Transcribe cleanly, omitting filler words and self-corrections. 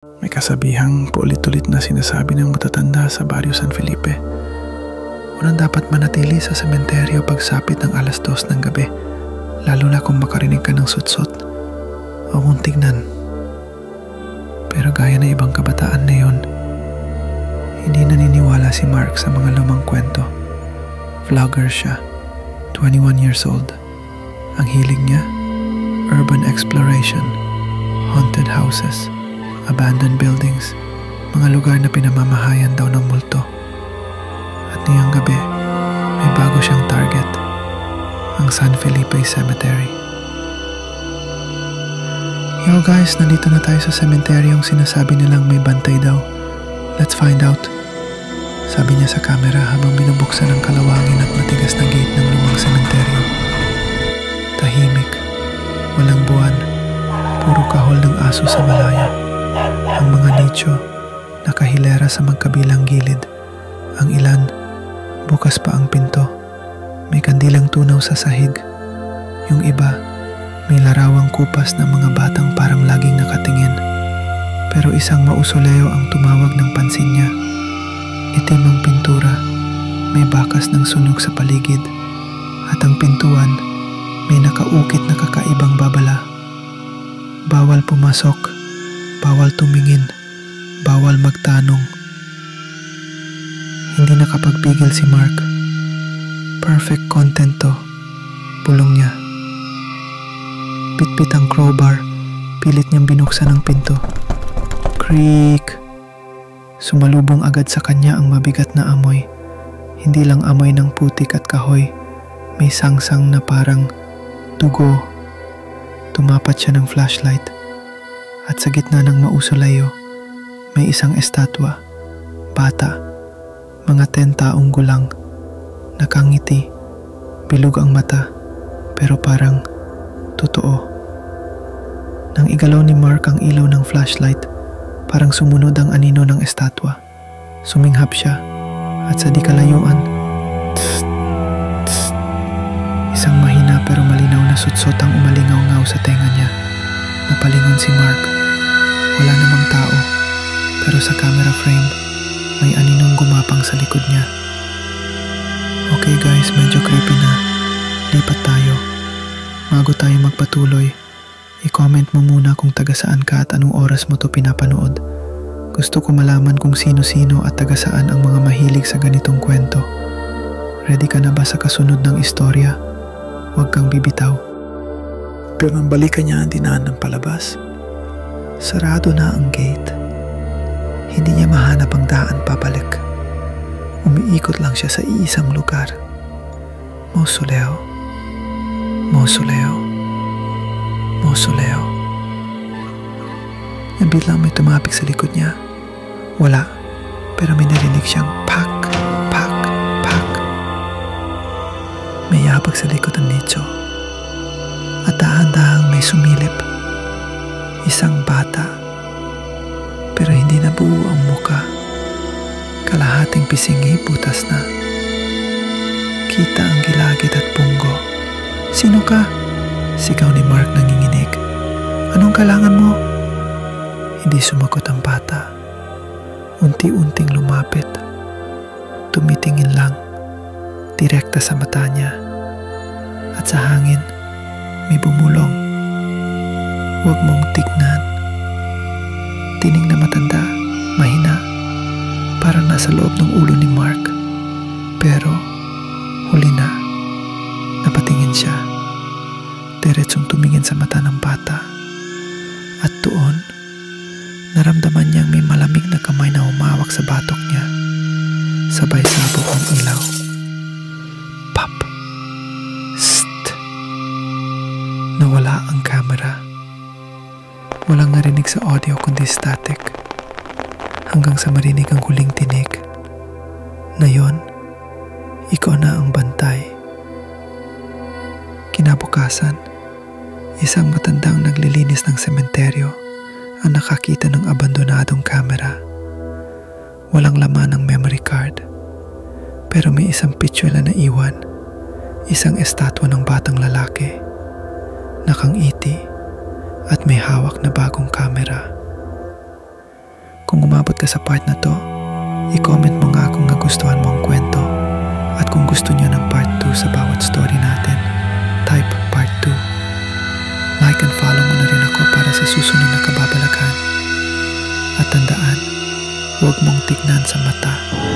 May kasabihang paulit-ulit na sinasabi ng matatanda sa Barrio San Felipe. Unang dapat manatili sa sementeryo pagsapit ng 2:00 ng gabi, lalo na kung makarinig ka ng sutsot o kung tignan. Pero gaya ng ibang kabataan na yon, hindi naniniwala si Mark sa mga lumang kwento. Vlogger siya, 21 years old. Ang hilig niya, urban exploration, haunted houses, abandoned buildings, mga lugar na pinamamahayan daw ng multo. At niyang gabi, may bago siyang target, ang San Felipe Cemetery. Yo guys, nandito na tayo sa sementeryong sinasabi nilang may bantay daw. Let's find out. Sabi niya sa camera habang binubuksan ang kalawangin at matigas na gate ng lumang sementeryo. Tahimik, walang buwan, puro kahol ng aso sa malaya. Ang mga nicho, nakahilera sa magkabilang gilid. Ang ilan, bukas pa ang pinto. May kandilang tunaw sa sahig. Yung iba, may larawang kupas ng mga batang parang laging nakatingin. Pero isang mausoleo ang tumawag ng pansin niya. Itim ang pintura, may bakas ng sunog sa paligid. At ang pintuan, may nakaukit na kakaibang babala. Bawal pumasok, bawal tumingin, bawal magtanong. Hindi nakapagpigil si Mark. Perfect content to, bulong niya. Pitpit ang crowbar, pilit niyang binuksan ang pinto. Creak! Sumalubong agad sa kanya ang mabigat na amoy. Hindi lang amoy ng putik at kahoy, may sangsang na parang dugo. Tumapat siya ng flashlight. At sa gitna ng mausoleo, may isang estatwa, bata, mga 10 taong gulang, nakangiti, bilog ang mata, pero parang totoo. Nang igalaw ni Mark ang ilaw ng flashlight, parang sumunod ang anino ng estatwa. Suminghap siya, at sa di kalayuan, tss, tss, isang mahina pero malinaw na sutsot ang umalingaw-ngaw sa tenga niya. Napalingon si Mark. Wala namang tao, pero sa camera frame, may aninong gumapang sa likod niya. Okay guys, medyo creepy na. Lipat tayo. Bago tayo magpatuloy, i-comment mo muna kung taga saan ka at anong oras mo to pinapanood. Gusto ko malaman kung sino-sino at taga saan ang mga mahilig sa ganitong kwento. Ready ka na ba sa kasunod ng istorya? Huwag kang bibitaw. Pero nang balikan niya ang dinaan ng palabas, sarado na ang gate. Hindi niya mahanap ang daan pabalik. Umiikot lang siya sa iisang lugar. Mausoleo. Mausoleo. Mausoleo. Biglang may tumapik sa likod niya. Wala, pero may narinig siyang pak, pak, pak. May yabag sa likod ng nicho. At dahan-dahang may sumilip. Isang bata, pero hindi na buo ang muka. Kalahating pisngi, butas na. Kita ang gilagid at punggo. Sino ka? Sigaw ni Mark nanginginig. Anong kailangan mo? Hindi sumagot ang bata. Unti-unting lumapit. Tumitingin lang, direkta sa mata niya. At sa hangin, may bumulong. Huwag mong tignan. Tining na matanda, mahina, parang nasa loob ng ulo ni Mark. Pero, huli na, napatingin siya. Diretsong tumingin sa mata ng bata. At doon, naramdaman niyang may malamig na kamay na humawak sa batok niya. Sabay sabog ang ilaw. Pop! Sst! Nawala ang camera. Walang narinig sa audio kundi static. Hanggang sa marinig ang huling tinig. Ngayon, ikaw na ang bantay. Kinabukasan, isang matandang naglilinis ng sementeryo ang nakakita ng abandonadong kamera. Walang laman ng memory card, pero may isang pitsyola na iwan, isang estatwa ng batang lalaki, nakangiti at may hawak na bagong kamera. ka sa part na to, i-comment mo nga kung nagustuhan mo ang kwento. At kung gusto niyo ng part 2 sa bawat story natin, type part 2. Like and follow mo na rin ako para sa susunod na kababalaghan. At tandaan, huwag mong tignan sa mata